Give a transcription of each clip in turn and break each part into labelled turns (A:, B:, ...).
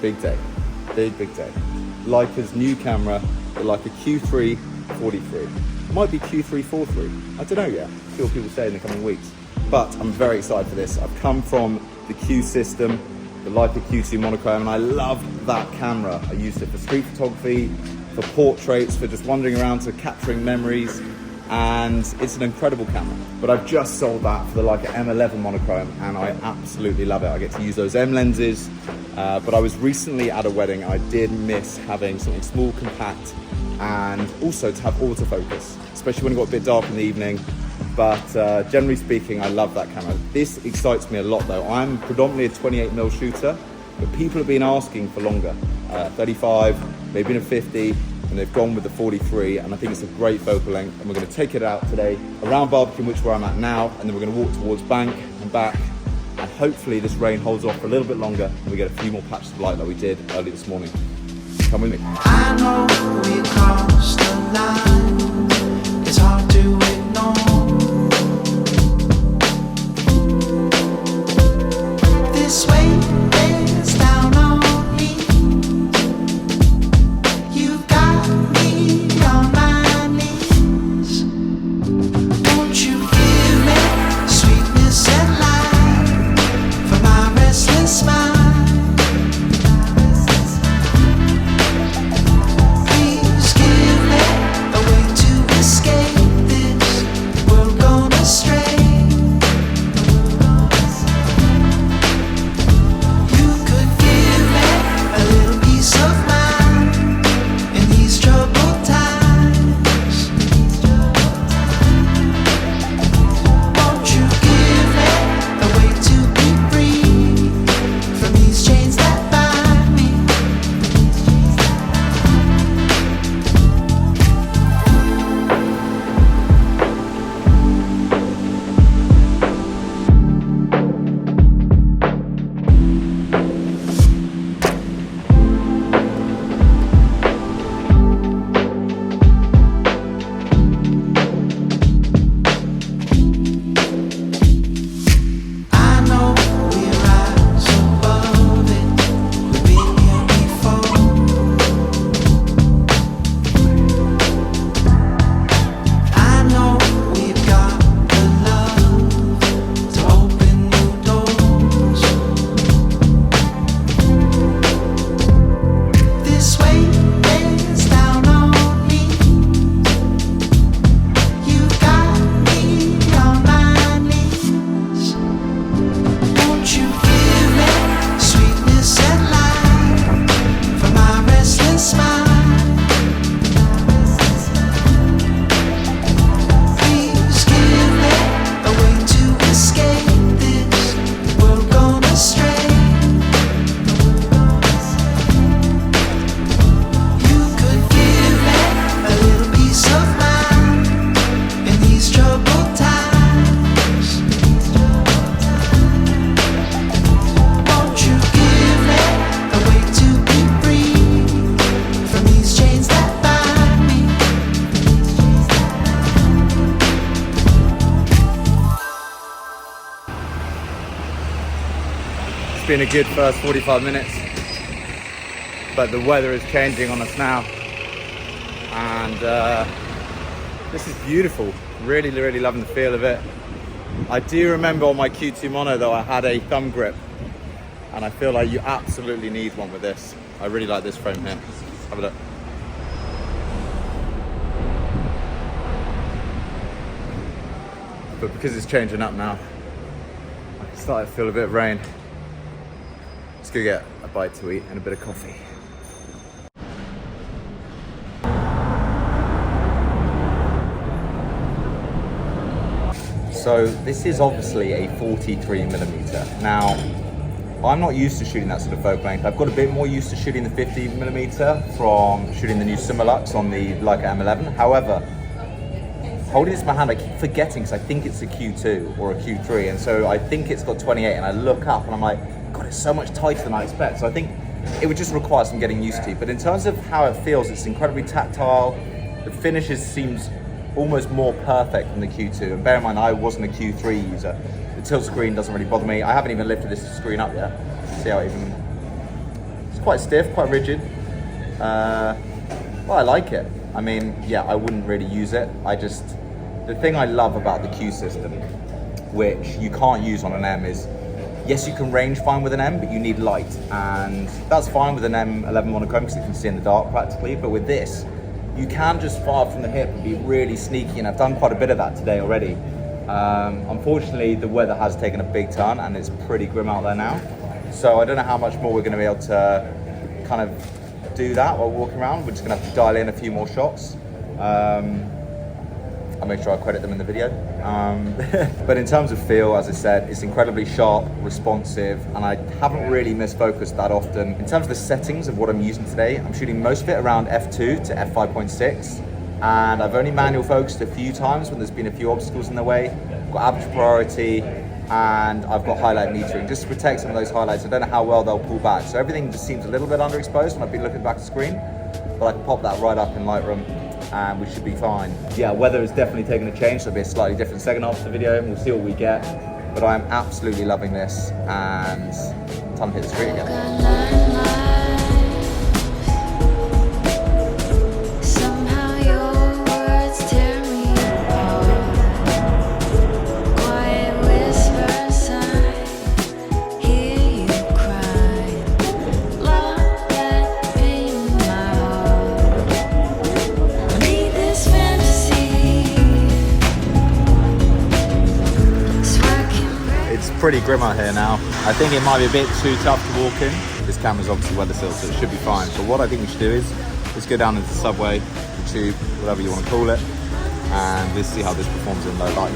A: Big day, big day. Leica's new camera, the Leica Q3 43. Might be Q3 43, I don't know yet. See what people say in the coming weeks. But I'm very excited for this. I've come from the Q system, the Leica Q2 monochrome, and I love that camera. I used it for street photography, for portraits, for just wandering around to capturing memories, and it's an incredible camera. But I've just sold that for the Leica M11 monochrome, and I absolutely love it. I get to use those M lenses, but I was recently at a wedding. I did miss having something small, compact, and also to have autofocus, especially when it got a bit dark in the evening. But generally speaking, I love that camera. This excites me a lot though. I'm predominantly a 28mm shooter, but people have been asking for longer. 35, they've been a 50, and they've gone with the 43, and I think it's a great focal length. And we're going to take it out today around Barbican, which is where I'm at now, and then we're going to walk towards Bank and back, and hopefully this rain holds off for a little bit longer and we get a few more patches of light like we did early this morning. Come with me.
B: I know we crossed the line, it's hard to ignore. This weight is down on me. You've got me on my knees. Won't you give me sweetness and light for my restless mind? Please give me a way to escape this world gone astray.
A: It's been a good first 45 minutes, but the weather is changing on us now, and this is beautiful. Really loving the feel of it. I do remember on my Q2 mono though, I had a thumb grip, and I feel like you absolutely need one with this. I really like this frame here. Let's have a look. But because it's changing up now, I can start to feel a bit of rain. Let's go get a bite to eat and a bit of coffee. So this is obviously a 43mm. Now, I'm not used to shooting that sort of focal length. I've got a bit more used to shooting the 50mm from shooting the new Summicron on the Leica M11. However, holding this in my hand, I keep forgetting because I think it's a Q2 or a Q3, and so I think it's got 28, and I look up and I'm like, God, it's so much tighter than I expect. So I think it would just require some getting used to. But in terms of how it feels, it's incredibly tactile. The finishes seems almost more perfect than the Q2. And bear in mind, I wasn't a Q3 user. The tilt screen doesn't really bother me. I haven't even lifted this screen up yet. See how it even It's quite stiff, quite rigid. Well, I like it. I mean, yeah, I wouldn't really use it. The thing I love about the Q system, which you can't use on an M, is yes, you can range fine with an M, but you need light, and that's fine with an M11 monochrome because you can see in the dark practically. But with this, you can just fire from the hip and be really sneaky, and I've done quite a bit of that today already. Unfortunately, the weather has taken a big turn and it's pretty grim out there now. So I don't know how much more we're going to be able to kind of do that while walking around. We're just going to have to dial in a few more shots. I'll make sure I credit them in the video. But in terms of feel, as I said, it's incredibly sharp, responsive, and I haven't really misfocused that often. In terms of the settings of what I'm using today, I'm shooting most of it around f2 to f5.6, and I've only manual focused a few times when there's been a few obstacles in the way. I've got aperture priority, and I've got highlight metering just to protect some of those highlights. I don't know how well they'll pull back, so everything just seems a little bit underexposed when I've been looking back at the screen, but I can pop that right up in Lightroom and we should be fine. Yeah, weather is definitely taking a change, so it'll be a slightly different second half of the video and we'll see what we get. But I am absolutely loving this, and time to hit the screen again. Pretty grim out here now. I think it might be a bit too tough to walk in. This camera's obviously weather sealed, so it should be fine. But what I think we should do is let's go down into the subway, the tube, whatever you want to call it, and let's see how this performs in low light.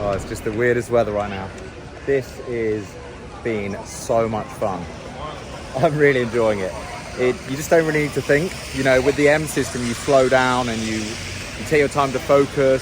A: Oh, it's just the weirdest weather right now. This is been so much fun. I'm really enjoying it. You just don't really need to think. You know, with the M system, you slow down and you take your time to focus.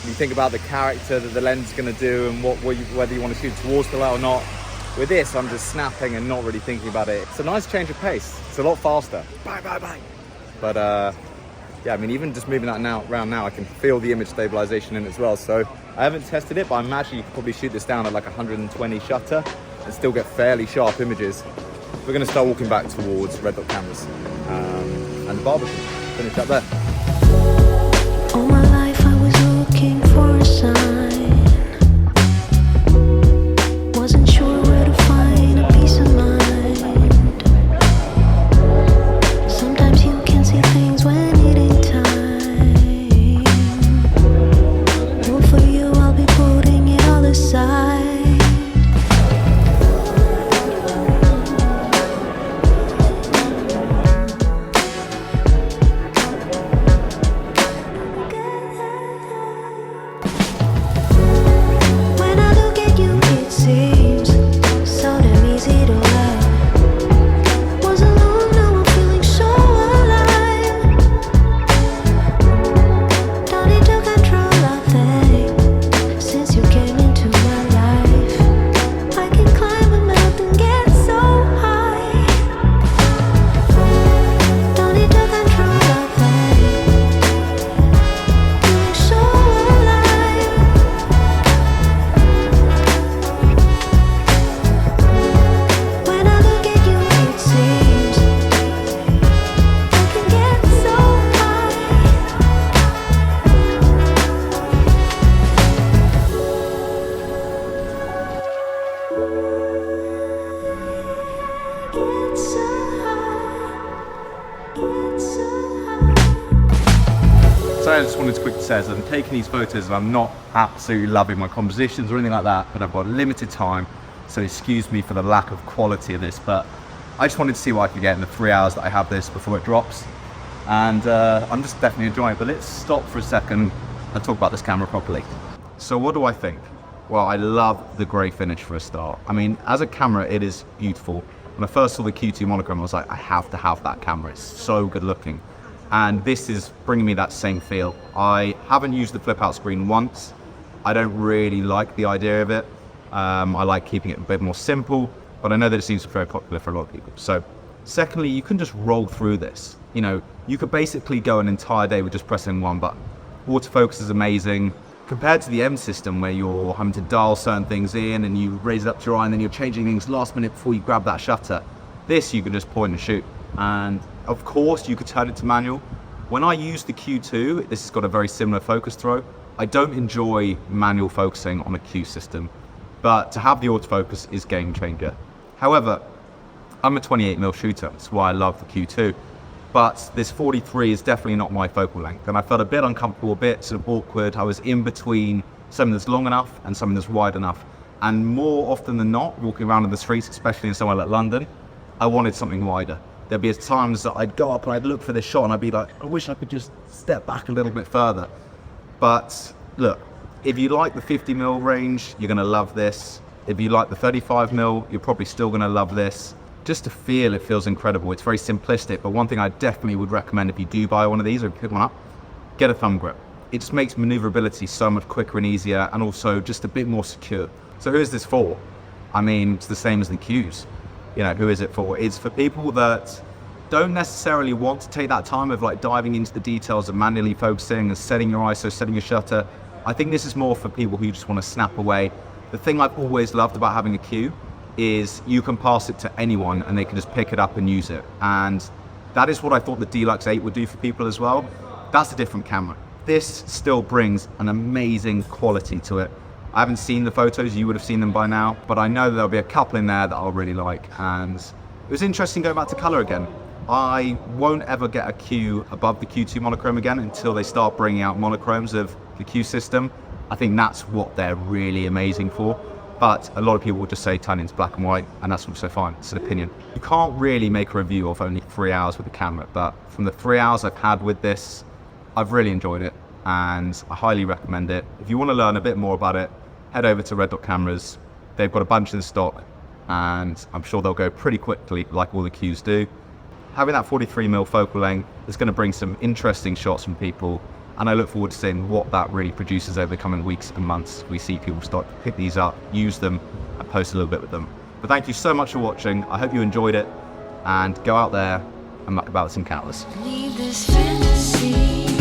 A: You think about the character that the lens is going to do and whether you want to shoot towards the light or not. With this, I'm just snapping and not really thinking about it. It's a nice change of pace. It's a lot faster. Bang, bang, bang. But yeah, I mean, even just moving that around now, I can feel the image stabilization in it as well. So I haven't tested it, but I imagine you could probably shoot this down at like 120 shutter and still get fairly sharp images. We're going to start walking back towards red dot cameras and the Barbican. Finish up there.
C: All my life I was looking for a sign. Wasn't sure where to find a peace of mind. Sometimes you can see things when it ain't time. Well, for you I'll be putting it all aside.
A: So I just wanted to quickly say, as I'm taking these photos and I'm not absolutely loving my compositions or anything like that, but I've got limited time, so excuse me for the lack of quality of this, but I just wanted to see what I could get in the 3 hours that I have this before it drops. And I'm just definitely enjoying it. But let's stop for a second and talk about this camera properly. So what do I think? Well, I love the grey finish for a start. I mean, as a camera, it is beautiful. When I first saw the Q2 monochrome, I was like, I have to have that camera. It's so good looking. And this is bringing me that same feel. I haven't used the flip out screen once. I don't really like the idea of it. I like keeping it a bit more simple, but I know that it seems very popular for a lot of people. So secondly, you can just roll through this. You know, you could basically go an entire day with just pressing one button. Autofocus is amazing. Compared to the M system where you're having to dial certain things in and you raise it up to your eye and then you're changing things last minute before you grab that shutter. This you can just point and shoot. And of course you could turn it to manual. When I use the Q2, this has got a very similar focus throw. I don't enjoy manual focusing on a Q system, but to have the autofocus is game changer. However, I'm a 28mm shooter, that's why I love the Q2. But this 43 is definitely not my focal length, and I felt a bit uncomfortable, a bit sort of awkward. I was in between something that's long enough and something that's wide enough. And more often than not, walking around in the streets, especially in somewhere like London, I wanted something wider. There'd be times that I'd go up and I'd look for this shot and I'd be like, I wish I could just step back a little bit further. But look, if you like the 50mm range, you're gonna love this. If you like the 35mm, you're probably still gonna love this. Just to feel, it feels incredible. It's very simplistic, but one thing I definitely would recommend if you do buy one of these or pick one up, get a thumb grip. It just makes maneuverability so much quicker and easier, and also just a bit more secure. So who is this for? I mean, it's the same as the Qs. You know, who is it for? It's for people that don't necessarily want to take that time of like diving into the details of manually focusing and setting your ISO, setting your shutter. I think this is more for people who just want to snap away. The thing I've always loved about having a Q is you can pass it to anyone and they can just pick it up and use it. And that is what I thought the Deluxe 8 would do for people as well. That's a different camera. This still brings an amazing quality to it. I haven't seen the photos, you would have seen them by now, but I know there'll be a couple in there that I'll really like. And it was interesting going back to color again. I won't ever get a Q above the Q2 monochrome again until they start bringing out monochromes of the Q system. I think that's what they're really amazing for. But a lot of people will just say turn into black and white, and that's also fine, it's an opinion. You can't really make a review of only 3 hours with the camera, but from the 3 hours I've had with this, I've really enjoyed it, and I highly recommend it. If you want to learn a bit more about it, head over to Red Dot Cameras. They've got a bunch in stock, and I'm sure they'll go pretty quickly, like all the Qs do. Having that 43mm focal length is going to bring some interesting shots from people, and I look forward to seeing what that really produces over the coming weeks and months. We see people start to pick these up, use them, and post a little bit with them. But thank you so much for watching. I hope you enjoyed it, and go out there and muck about with some cameras.
C: Leave this fantasy.